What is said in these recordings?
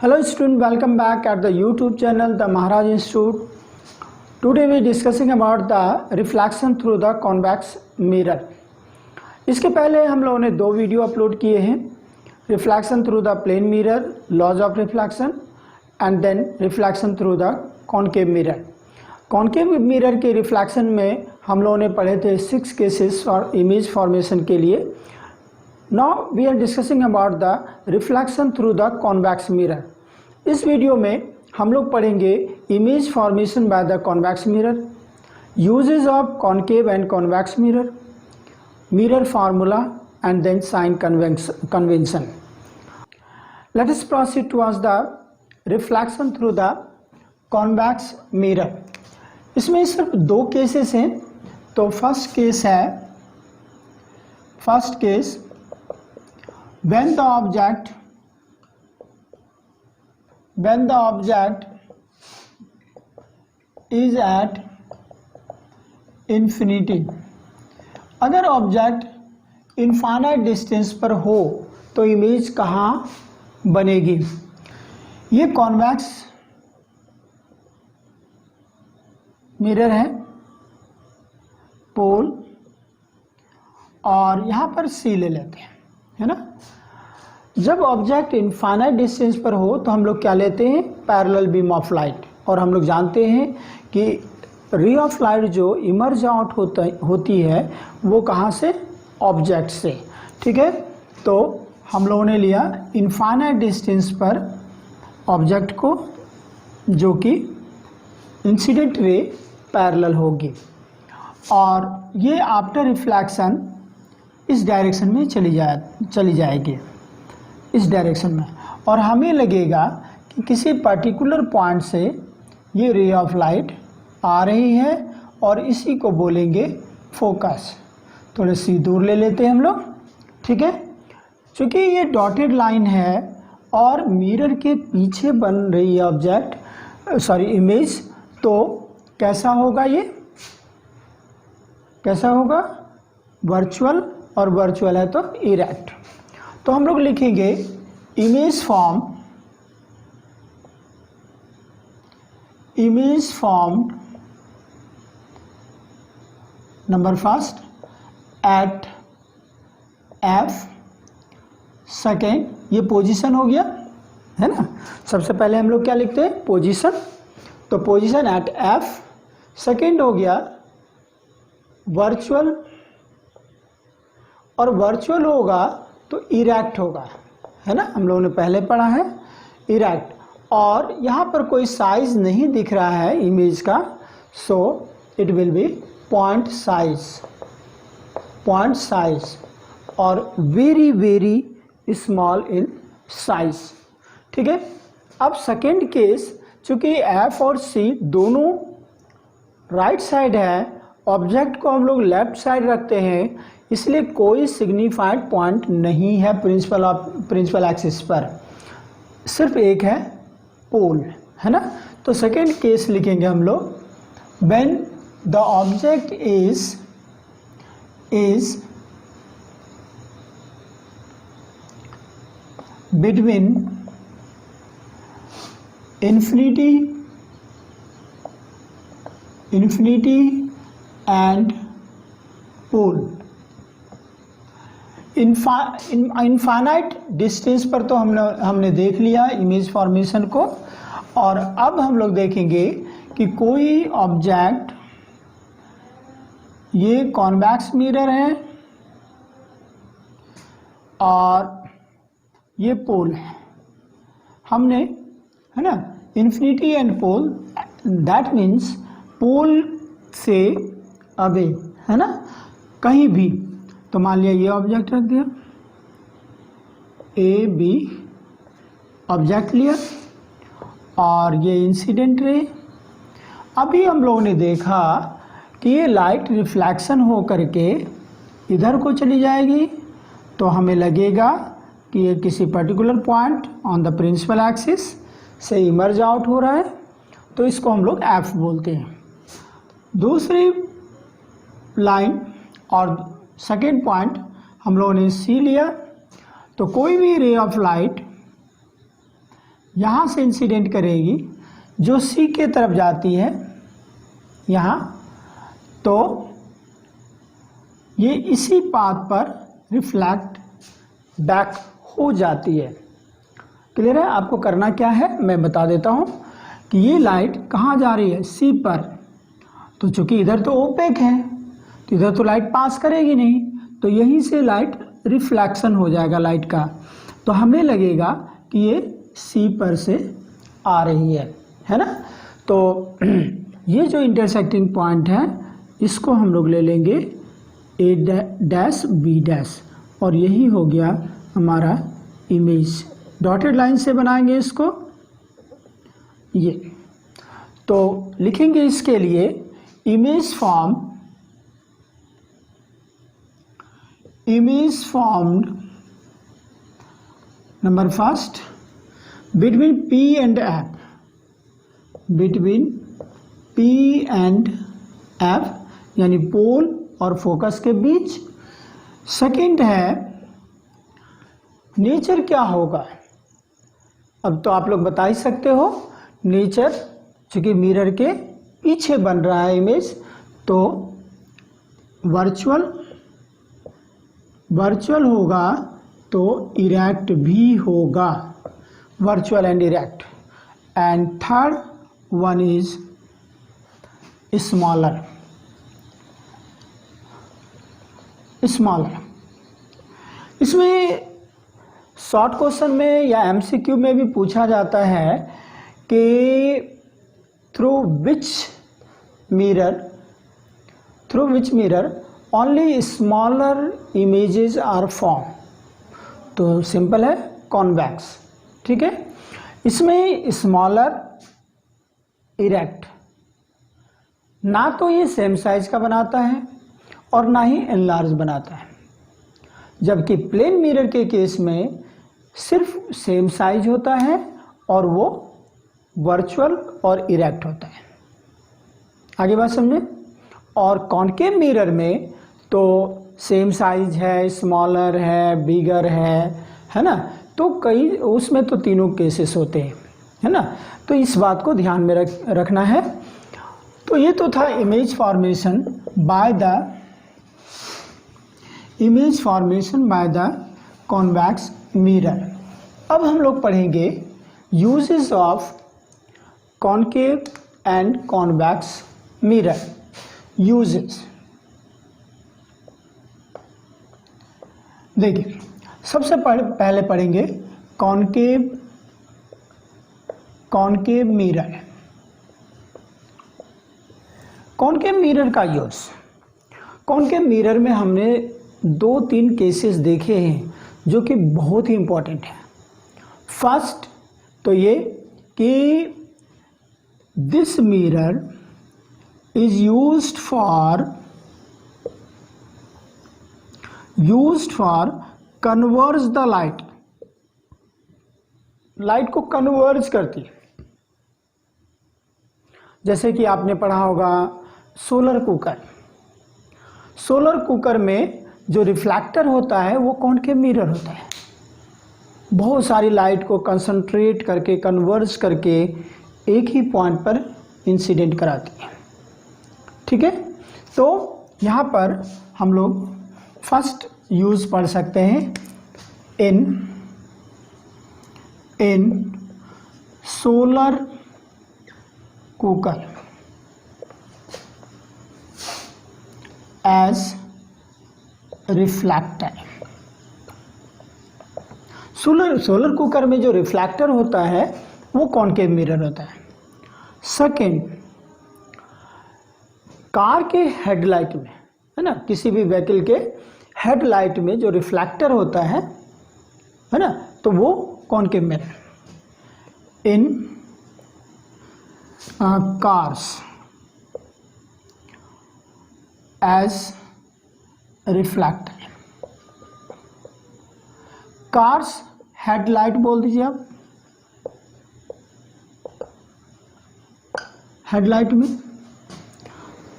Hello student, welcome back at the YouTube channel The Maharaj Institute. Today we discussing about the reflection through the convex mirror. इसके पहले हम लोगों ने दो video upload किए हैं, reflection through the plane mirror, laws of reflection and then reflection through the concave mirror. Concave mirror के reflection में हम लोगों ने पढ़े थे 6 केसेस और इमेज फॉर्मेशन के लिए. Now we are discussing about the reflection through the convex mirror. इस वीडियो में हम लोग पढ़ेंगे image formation by the convex mirror, uses of concave and convex mirror, mirror formula and then sign convention. Let us proceed towards the reflection through the convex mirror. इसमें सिर्फ दो cases हैं. तो first case when the object is at infinity. अगर object infinite distance पर हो तो image कहाँ बनेगी. ये कॉन्वेक्स मिरर है, पोल, और यहाँ पर सी ले लेते हैं, है ना. जब ऑब्जेक्ट इनफाइनाइट डिस्टेंस पर हो तो हम लोग क्या लेते हैं, पैरेलल बीम ऑफ लाइट. और हम लोग जानते हैं कि रे ऑफ लाइट जो इमर्ज आउट होती है वो कहाँ से, ऑब्जेक्ट से. ठीक है, तो हम लोगों ने लिया इनफाइनाइट डिस्टेंस पर ऑब्जेक्ट को, जो कि इंसिडेंट रे पैरेलल होगी, और ये आफ्टर रिफ्लेक्शन इस डायरेक्शन में चली जाएगी, इस डायरेक्शन में. और हमें लगेगा कि किसी पर्टिकुलर पॉइंट से ये रे ऑफ लाइट आ रही है और इसी को बोलेंगे फोकस. थोड़े सी दूर ले लेते हैं हम लोग. ठीक है, चूँकि ये डॉटेड लाइन है और मिरर के पीछे बन रही है इमेज, तो कैसा होगा, ये कैसा होगा, वर्चुअल, और वर्चुअल है तो इरेक्ट. तो हम लोग लिखेंगे image formed number first at F. Second, ये पोजीशन हो गया, है ना. सबसे पहले हम लोग क्या लिखते हैं, पोजीशन. तो पोजीशन एट एफ. सेकेंड हो गया वर्चुअल, और वर्चुअल होगा तो इरेक्ट होगा, है ना. हम लोगों ने पहले पढ़ा है इरेक्ट. और यहाँ पर कोई साइज नहीं दिख रहा है इमेज का, so it will be point size और very very small in size. ठीक है. अब सेकेंड केस, चूँकि एफ और सी दोनों राइट साइड है, ऑब्जेक्ट को हम लोग लेफ्ट साइड रखते हैं, इसलिए कोई सिग्निफाइड पॉइंट नहीं है प्रिंसिपल एक्सिस पर, सिर्फ एक है पोल, है ना. तो सेकेंड केस लिखेंगे हम लोग, when the object is between infinity and pole. Infinite distance पर तो हमने देख लिया इमेज फॉर्मेशन को. और अब हम लोग देखेंगे कि कोई ऑब्जेक्ट, ये कॉन्वेक्स मिरर है और ये पोल है, हमने, है ना, infinity and pole, that means pole से अवे, है ना, कहीं भी. तो मान लिया ये ऑब्जेक्ट रख दिया, ए बी ऑब्जेक्ट लिया, और ये इंसिडेंट रे. अभी हम लोगों ने देखा कि ये लाइट रिफ्लेक्शन हो करके इधर को चली जाएगी, तो हमें लगेगा कि ये किसी particular point on the principal axis से इमर्ज आउट हो रहा है, तो इसको हम लोग एफ बोलते हैं. दूसरी लाइन और सेकेंड पॉइंट हम लोगों ने सी लिया. तो कोई भी रे ऑफ लाइट यहाँ से इंसिडेंट करेगी जो सी के तरफ जाती है यहाँ, तो ये इसी पाथ पर रिफ्लेक्ट बैक हो जाती है। क्लियर है? आपको करना क्या है मैं बता देता हूँ कि ये लाइट कहाँ जा रही है, सी पर। तो चूंकि इधर तो ओपेक है तो इधर तो लाइट पास करेगी नहीं, तो यहीं से लाइट रिफ्लेक्शन हो जाएगा लाइट का। तो हमें लगेगा कि ये सी पर से आ रही है ना। तो ये जो इंटरसेक्टिंग पॉइंट है इसको हम लोग ले लेंगे ए डैश बी डैश, और यही हो गया हमारा इमेज। डॉटेड लाइन से बनाएंगे इसको ये। तो लिखेंगे इसके लिए image formed number first between P and F, between P and F यानी पोल और फोकस के बीच। सेकंड है नेचर क्या होगा। अब तो आप लोग बता ही सकते हो, नेचर चूँकि मिरर के पीछे बन रहा है इमेज, तो वर्चुअल होगा तो इरेक्ट भी होगा, virtual and erect. And third one is smaller. इसमें शॉर्ट क्वेश्चन में या एमसीक्यू में भी पूछा जाता है कि through which mirror only smaller images are form. तो सिंपल है, कॉन्वेक्स। ठीक है, इसमें स्मॉलर इरेक्ट ना तो ये सेम साइज का बनाता है और ना ही एनलार्ज बनाता है, जबकि प्लेन मिरर के केस में सिर्फ सेम साइज होता है और वो वर्चुअल और इरेक्ट होता है। आगे बात समझे। और कॉनकेव मिरर में तो सेम साइज है, स्मॉलर है, बिगर है ना। तो कई उसमें तो तीनों केसेस होते हैं, है ना। तो इस बात को ध्यान में रखना है। तो ये तो था image formation by the convex mirror. अब हम लोग पढ़ेंगे uses of concave and convex mirror. Uses देखिए, सबसे पहले पढ़ेंगे कॉनकेव मिरर। कॉनकेव मिरर का यूज, कॉनकेव मिरर में हमने 2-3 केसेस देखे हैं जो कि बहुत ही इम्पोर्टेंट है। फर्स्ट तो ये कि this mirror is used for converge the light को कन्वर्ज करती है। जैसे कि आपने पढ़ा होगा सोलर कुकर में जो रिफ्लेक्टर होता है वो कॉनकेव मिरर होता है। बहुत सारी लाइट को कंसंट्रेट करके कन्वर्ज करके एक ही पॉइंट पर इंसिडेंट कराती है। ठीक है, तो यहाँ पर हम लोग फर्स्ट यूज पढ़ सकते हैं in solar cooker as reflector. Solar cooker में जो रिफ्लेक्टर होता है वो कॉनकेव मिरर होता है। सेकेंड, कार के हेडलाइट में, है ना, किसी भी व्हीकल के हेडलाइट में जो रिफ्लेक्टर होता है ना, तो वो concave mirror. In cars as reflector. Cars headlight बोल दीजिए आप, हेडलाइट में।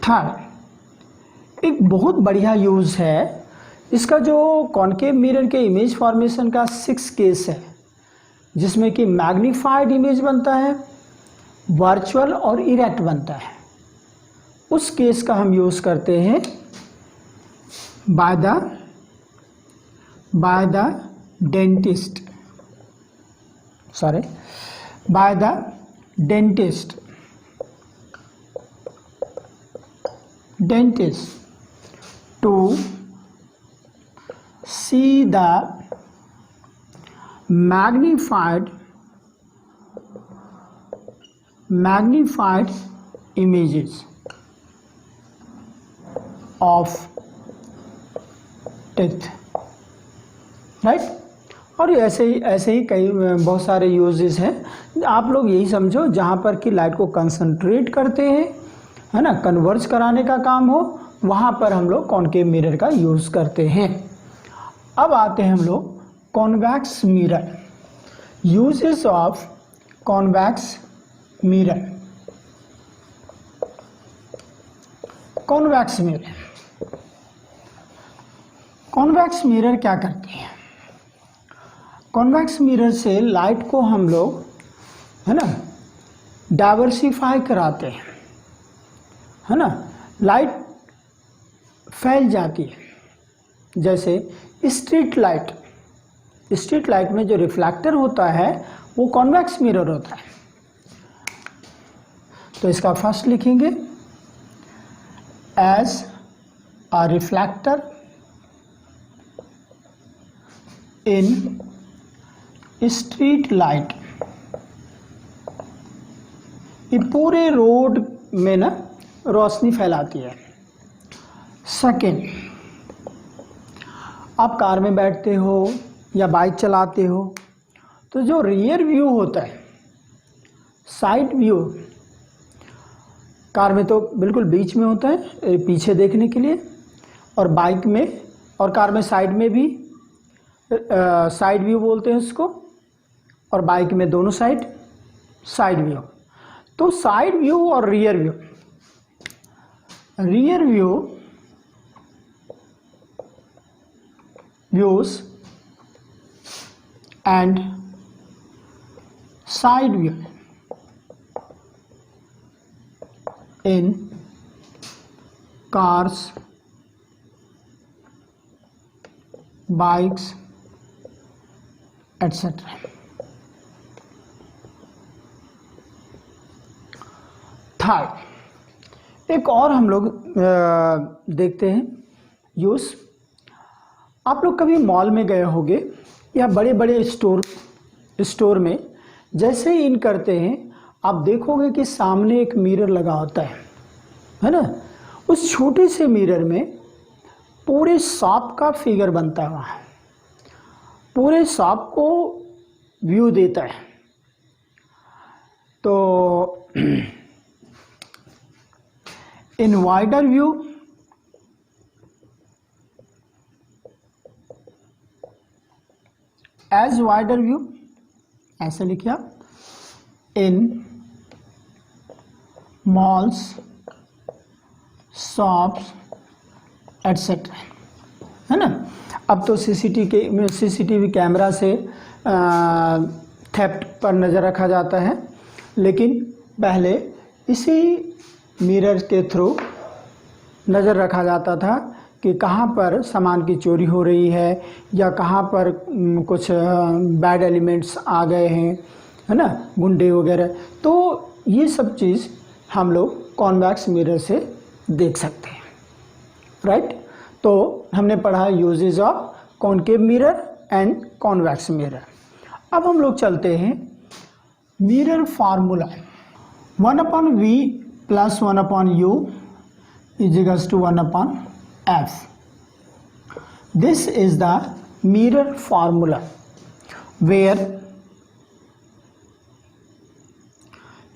थर्ड, एक बहुत बढ़िया यूज है इसका, जो कॉनकेव मिरर के इमेज फॉर्मेशन का 6 केस है जिसमें कि मैग्नीफाइड इमेज बनता है, वर्चुअल और इरेक्ट बनता है, उस केस का हम यूज़ करते हैं by the dentist, to see the magnified images of teeth, right. और ऐसे ही कई बहुत सारे यूजेस हैं। आप लोग यही समझो, जहाँ पर कि लाइट को कंसंट्रेट करते हैं, है ना, कन्वर्ज कराने का काम हो, वहाँ पर हम लोग कॉनकेव मिरर का यूज़ करते हैं। अब आते हैं हम लोग convex mirror, uses of convex mirror. Convex mirror क्या करते हैं? कॉन्वेक्स मिरर से लाइट को हम लोग, है ना, डाइवर्सिफाई कराते हैं, है ना, लाइट फैल जाती है। जैसे स्ट्रीट लाइट में जो रिफ्लेक्टर होता है वो कॉन्वेक्स मिरर होता है। तो इसका फर्स्ट लिखेंगे as a reflector in street light. ये पूरे रोड में ना रोशनी फैलाती है। सेकेंड, आप कार में बैठते हो या बाइक चलाते हो तो जो रियर व्यू होता है, साइड व्यू, कार में तो बिल्कुल बीच में होता है पीछे देखने के लिए, और बाइक में और कार में साइड में भी साइड व्यू बोलते हैं उसको, और बाइक में दोनों साइड व्यू। तो साइड व्यू और rear view views and side view in cars, bikes etcetera. Third, एक और हम लोग देखते हैं यूज़। आप लोग कभी मॉल में गए होंगे या बड़े बड़े स्टोर में जैसे ही इन करते हैं, आप देखोगे कि सामने एक मिरर लगा होता है ना। उस छोटे से मिरर में पूरे शॉप का फिगर बनता है, वहाँ पूरे शॉप को व्यू देता है। तो in wider view as wider view, ऐसे लिखिए आप, इन मॉल्स, शॉप्स एटसेट्रा, है ना। अब तो सीसीटीवी कैमरा से थेफ्ट पर नज़र रखा जाता है, लेकिन पहले इसी मिरर के थ्रू नज़र रखा जाता था कि कहाँ पर सामान की चोरी हो रही है या कहाँ पर कुछ बैड एलिमेंट्स आ गए हैं, है ना, गुंडे वगैरह। तो ये सब चीज़ हम लोग कॉन्वेक्स मिरर से देख सकते हैं, राइट। तो हमने पढ़ा uses of concave mirror and convex mirror. अब हम लोग चलते हैं mirror formula. 1/v + 1/u = 1/f. This is the mirror formula where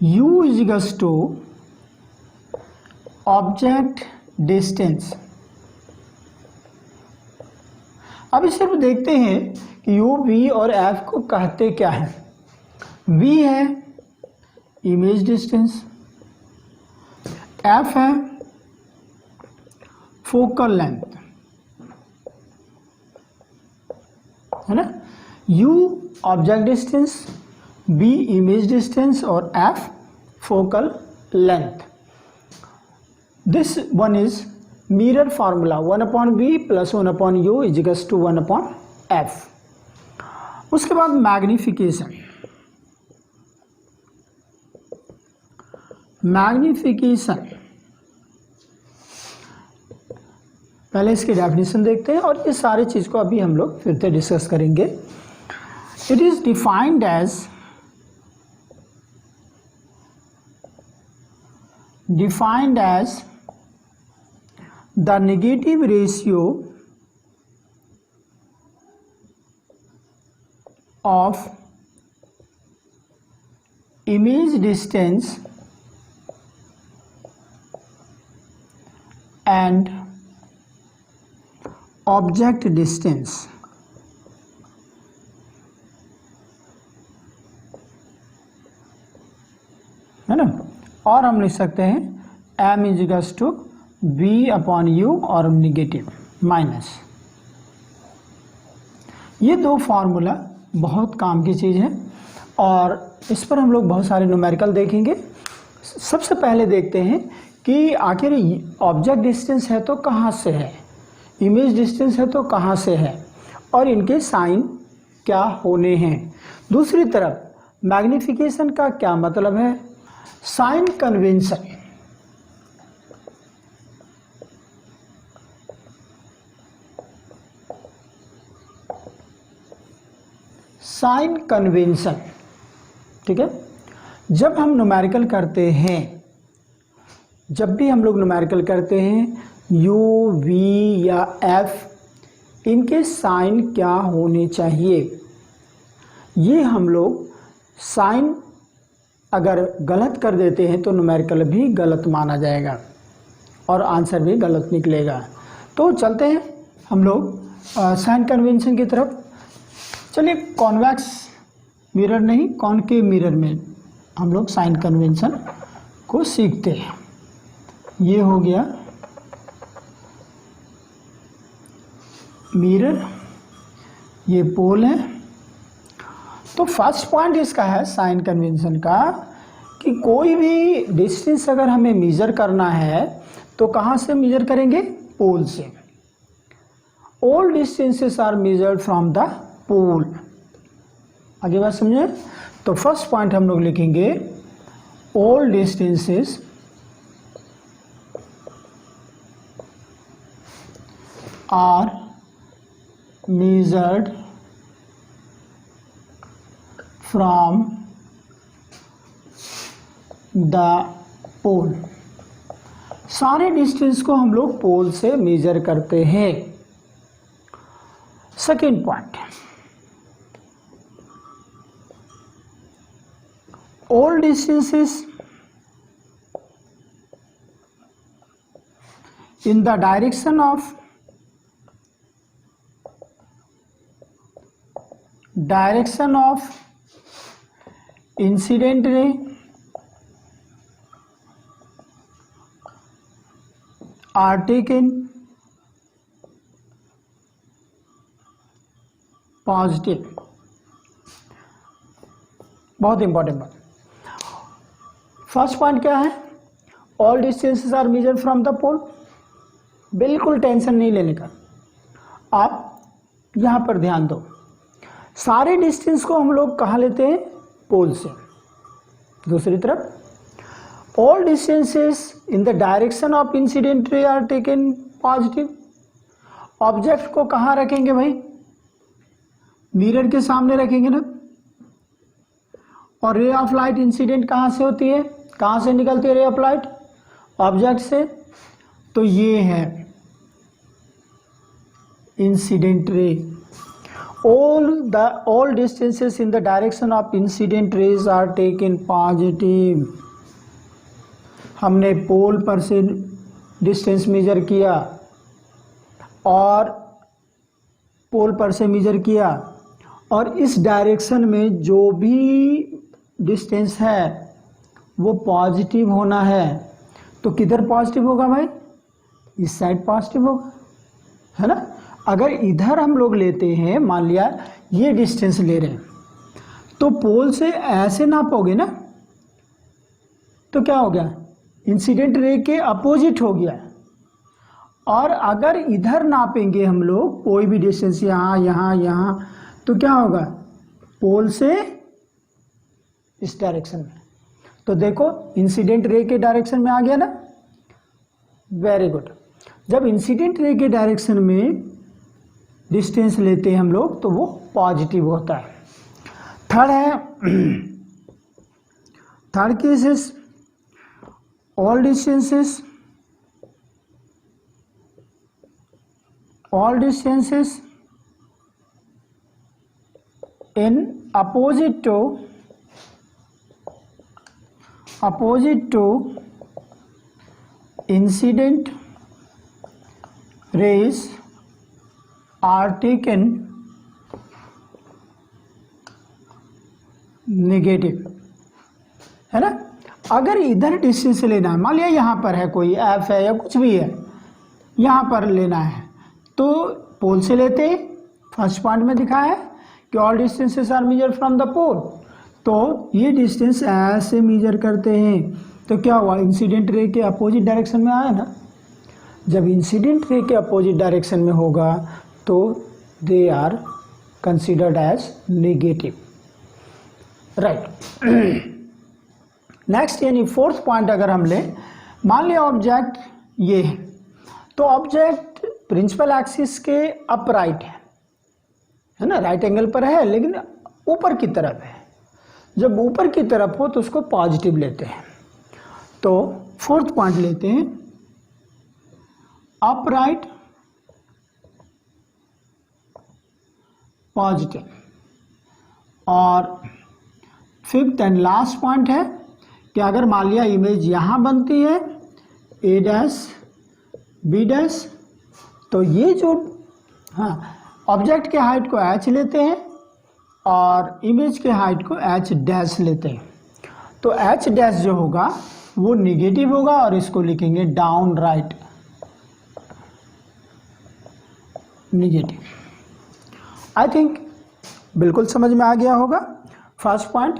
u = object distance। अब इसे हम देखते हैं कि u, v और f को कहते क्या है। v है इमेज डिस्टेंस, f है फोकल लेंथ, है ना। U object distance, B image distance और F focal length. This one is mirror formula 1/v + 1/u = 1/f. उसके बाद मैग्निफिकेशन. पहले इसकी डेफिनेशन देखते हैं और इस सारी चीज़ को अभी हम लोग फिर से डिस्कस करेंगे. It is defined as the negative ratio of image distance and object distance. है ना. और हम लिख सकते हैं m = v/u और निगेटिव माइनस. ये दो फार्मूला बहुत काम की चीज़ है और इस पर हम लोग बहुत सारे न्यूमेरिकल देखेंगे. सबसे पहले देखते हैं कि आखिर ऑब्जेक्ट डिस्टेंस है तो कहाँ से है, इमेज डिस्टेंस है तो कहाँ से है और इनके साइन क्या होने हैं. दूसरी तरफ मैग्निफिकेशन का क्या मतलब है. Sign convention. साइन कन्वेंशन, ठीक है. जब हम न्यूमेरिकल करते हैं, जब भी हम लोग न्यूमेरिकल करते हैं u, v या f, इनके साइन क्या होने चाहिए. ये हम लोग साइन अगर गलत कर देते हैं तो न्यूमेरिकल भी गलत माना जाएगा और आंसर भी गलत निकलेगा. तो चलते हैं हम लोग साइन कन्वेंशन की तरफ. चलिए कॉन्वेक्स मिरर नहीं, कॉनकेव मिरर में हम लोग साइन कन्वेंशन को सीखते हैं. ये हो गया मिरर, ये पोल है. तो फर्स्ट पॉइंट इसका है साइन कन्वेंशन का कि कोई भी डिस्टेंस अगर हमें मेजर करना है तो कहाँ से मेजर करेंगे, पोल से. All distances are measured from the pole. आगे बात समझे. तो फर्स्ट पॉइंट हम लोग लिखेंगे all distances are measured from the pole. सारे डिस्टेंस को हम लोग पोल से मेजर करते हैं. Second point, all distances in the direction of incident ray are taken positive. बहुत इंपॉर्टेंट बात. फर्स्ट पॉइंट क्या है, all distances are measured from the pole. बिल्कुल टेंशन नहीं लेने का, आप यहाँ पर ध्यान दो. सारे डिस्टेंस को हम लोग कहाँ लेते हैं, पोल से. दूसरी तरफ all distances in the direction of incident ray are taken positive. Object को कहाँ रखेंगे भाई, मिरर के सामने रखेंगे ना. और रे ऑफ लाइट इंसिडेंट कहाँ से होती है, कहाँ से निकलती है रे ऑफ लाइट, ऑब्जेक्ट से. तो ये है incident ray. all distances in the direction of incident rays are taken positive. हमने पोल पर से डिस्टेंस मेजर किया और पोल पर से मेजर किया और इस डायरेक्शन में जो भी डिस्टेंस है वो पॉजिटिव होना है. तो किधर पॉजिटिव होगा भाई, इस साइड पॉजिटिव होगा, है ना. अगर इधर हम लोग लेते हैं, मान लिया ये डिस्टेंस ले रहे हैं, तो पोल से ऐसे नापोगे ना, तो क्या हो गया, इंसिडेंट रे के अपोजिट हो गया। और अगर इधर नापेंगे हम लोग कोई भी डिस्टेंस, यहाँ यहाँ यहाँ, तो क्या होगा, पोल से इस डायरेक्शन में। तो देखो इंसिडेंट रे के डायरेक्शन में आ गया ना, वेरी गुड। जब इंसिडेंट रे के डायरेक्शन में डिस्टेंस लेते हैं हम लोग तो वो पॉजिटिव होता है। थर्ड है, third case is all distances in opposite to incident rays are taken negative, है ना। अगर इधर डिस्टेंस लेना है, मान लिया यहाँ पर है कोई एफ है या कुछ भी है, यहाँ पर लेना है तो पोल से लेते हैं। फर्स्ट पॉइंट में दिखाया है कि all distances are measure from the pole, तो ये डिस्टेंस ऐसे मेजर करते हैं। तो क्या हुआ, इंसिडेंट रे के अपोजिट डायरेक्शन में आया ना। जब इंसिडेंट रे के अपोजिट डायरेक्शन में होगा तो they are considered as negative, right. Next यानी फोर्थ पॉइंट अगर हम लें, मान लिया ऑब्जेक्ट ये है, तो ऑब्जेक्ट प्रिंसिपल एक्सिस के अपराइट है ना, राइट एंगल पर है लेकिन ऊपर की तरफ है। जब ऊपर की तरफ हो तो उसको पॉजिटिव लेते हैं। तो फोर्थ पॉइंट लेते हैं, अपराइट पॉजिटिव। और फिफ्थ एंड लास्ट पॉइंट है कि अगर मान लिया इमेज यहाँ बनती है ए डैश बी डैश, तो ये जो ऑब्जेक्ट के हाइट को एच लेते हैं और इमेज के हाइट को एच डैश लेते हैं। तो एच डैश जो होगा वो निगेटिव होगा और इसको लिखेंगे down right negative. I think बिल्कुल समझ में आ गया होगा। फर्स्ट पॉइंट,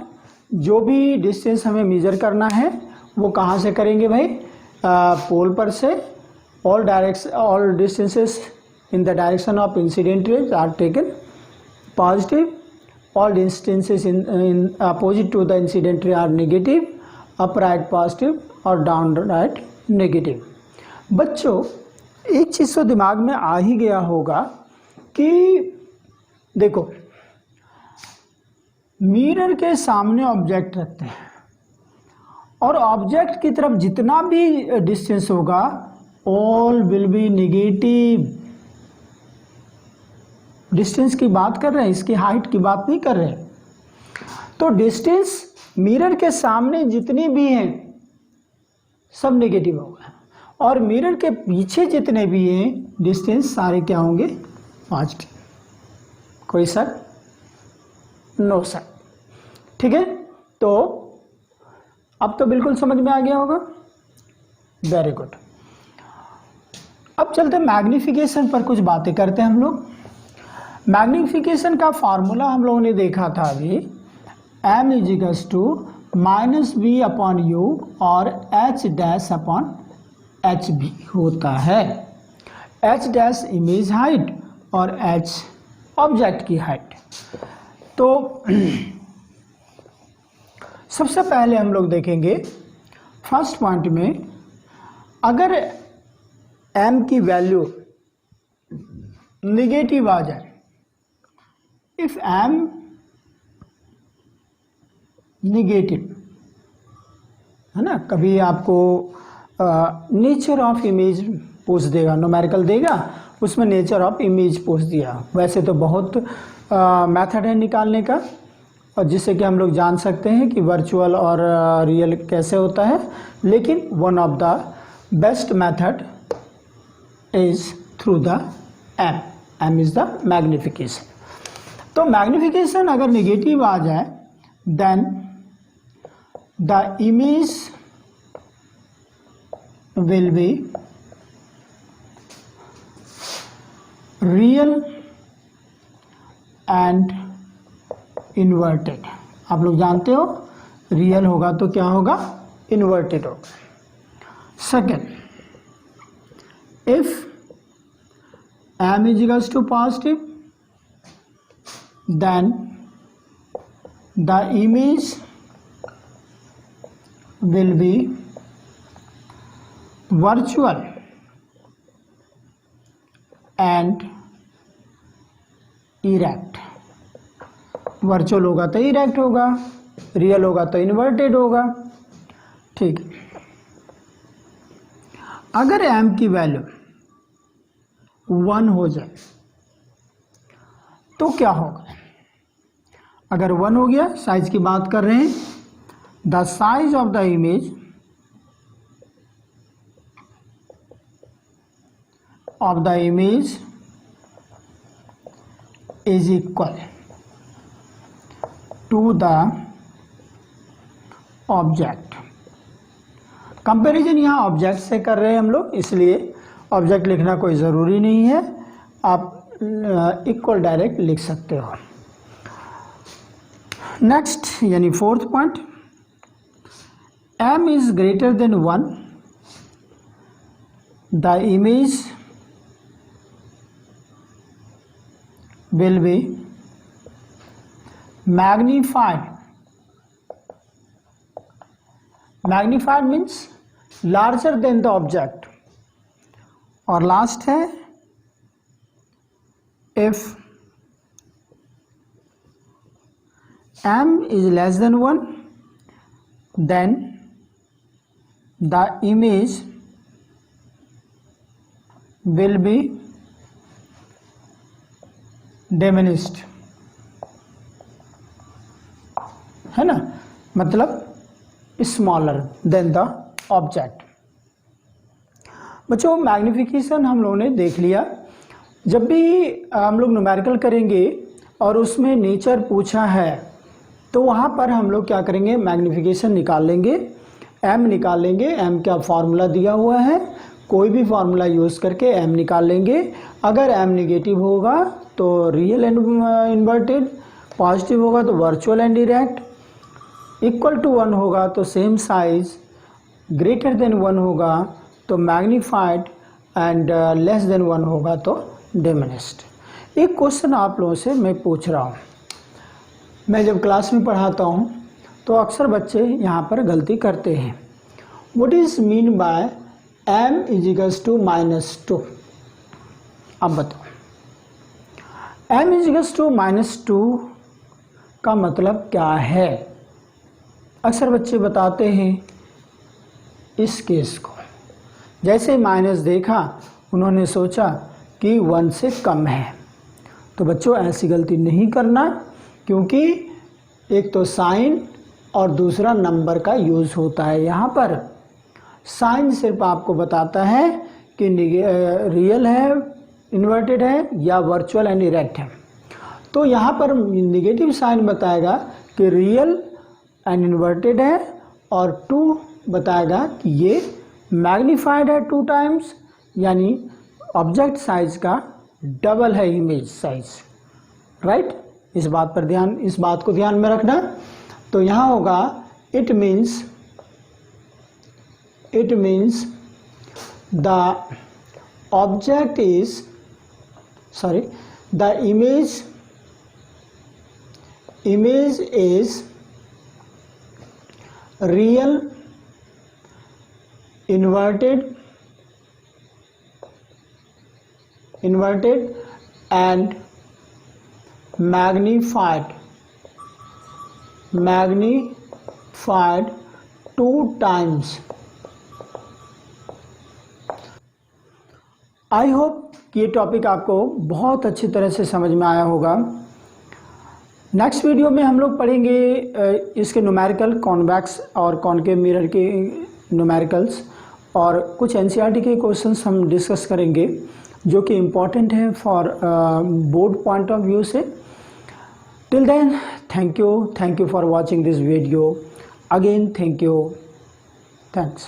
जो भी डिस्टेंस हमें मेजर करना है वो कहाँ से करेंगे भाई, पोल पर से। All distances in the direction of incident rays are taken positive, all distances in opposite to the incident ray are negative, up right positive और डाउन राइट नेगेटिव। बच्चों एक चीज़ तो दिमाग में आ ही गया होगा कि देखो मिरर के सामने ऑब्जेक्ट रखते हैं और ऑब्जेक्ट की तरफ जितना भी डिस्टेंस होगा all will be negative. Distance की बात कर रहे हैं, इसकी हाइट की बात नहीं कर रहे हैं। तो डिस्टेंस मिरर के सामने जितनी भी हैं सब नेगेटिव होगा और मिरर के पीछे जितने भी हैं डिस्टेंस सारे क्या होंगे, पॉजिटिव। कोई शक, नो सर, ठीक है। तो अब तो बिल्कुल समझ में आ गया होगा, वेरी गुड। अब चलते मैग्निफिकेशन पर कुछ बातें करते हैं हम लोग। मैग्निफिकेशन का फार्मूला हम लोगों ने देखा था अभी, m is equals to -b upon u और h डैश अपॉन एच भी होता है। h डैश इमेज हाइट और h ऑब्जेक्ट की हाइट। तो सबसे पहले हम लोग देखेंगे फर्स्ट पॉइंट में, अगर m की वैल्यू निगेटिव आ जाए, इफ m निगेटिव है ना, कभी आपको नेचर ऑफ इमेज पूछ देगा, न्यूमेरिकल देगा, उसमें नेचर ऑफ इमेज पूछ दिया। वैसे तो बहुत मेथड है निकालने का और जिससे कि हम लोग जान सकते हैं कि वर्चुअल और रियल कैसे होता है, लेकिन one of the best method is through the m is the magnification. तो मैग्निफिकेशन अगर नेगेटिव आ जाए then the image will be real and inverted. आप लोग जानते हो रियल होगा तो क्या होगा, इन्वर्टेड होगा। Second, if m is equals to positive, then the image will be virtual and erect। Virtual होगा तो इरेक्ट होगा, रियल होगा तो इन्वर्टेड होगा। ठीक है, अगर m की वैल्यू 1 हो जाए तो क्या होगा? अगर 1 हो गया, साइज की बात कर रहे हैं, the size of the image is equal to the object. Comparison यहाँ ऑब्जेक्ट से कर रहे हैं हम लोग, इसलिए ऑब्जेक्ट लिखना कोई ज़रूरी नहीं है, आप इक्वल डायरेक्ट लिख सकते हो। नेक्स्ट यानी fourth point, m is greater than 1, the image will be magnified. Magnified means larger than the object. और लास्ट है, if m is less than 1, then the image will be diminished. है ना, मतलब smaller than the object. बच्चों, magnification हम लोगों ने देख लिया। जब भी हम लोग न्यूमेरिकल करेंगे और उसमें नेचर पूछा है तो वहाँ पर हम लोग क्या करेंगे, मैग्निफिकेशन निकाल लेंगे, m निकाल लेंगे। m का फार्मूला दिया हुआ है, कोई भी फार्मूला यूज़ करके m निकाल लेंगे। अगर m निगेटिव होगा तो रियल एंड इन्वर्टेड, पॉजिटिव होगा तो virtual and erect, equal to 1 होगा तो सेम साइज, ग्रेटर देन 1 होगा तो मैग्नीफाइड, एंड लेस देन 1 होगा तो डिमिनिश्ड। एक क्वेश्चन आप लोगों से मैं पूछ रहा हूँ, मैं जब क्लास में पढ़ाता हूँ तो अक्सर बच्चे यहाँ पर गलती करते हैं। What is mean by m is equals to -2? अब बताओ, m इज इक्वल्स टू -2 का मतलब क्या है? अक्सर बच्चे बताते हैं इस केस को, जैसे माइनस देखा उन्होंने सोचा कि 1 से कम है। तो बच्चों ऐसी गलती नहीं करना, क्योंकि एक तो साइन और दूसरा नंबर का यूज़ होता है। यहाँ पर साइन सिर्फ आपको बताता है कि रियल है, इन्वर्टेड है या वर्चुअल एंड इरेक्ट है। तो यहाँ पर निगेटिव साइन बताएगा कि रियल एंड इन्वर्टेड है, और 2 बताएगा कि ये मैग्नीफाइड है 2 टाइम्स, यानी ऑब्जेक्ट साइज का डबल है इमेज साइज। राइट, इस बात को ध्यान में रखना। तो यहाँ होगा it means the object is the image is real, inverted and magnified 2 times। I hope कि ये टॉपिक आपको बहुत अच्छी तरह से समझ में आया होगा। नेक्स्ट वीडियो में हम लोग पढ़ेंगे इसके न्यूमेरिकल, कॉन्वेक्स और कॉनकेव मिरर के न्यूमेरिकल्स, और कुछ एनसीईआरटी के क्वेश्चंस हम डिस्कस करेंगे जो कि इम्पॉर्टेंट है for board point of view से। Till then, thank you for watching this video. Again thank you, thanks.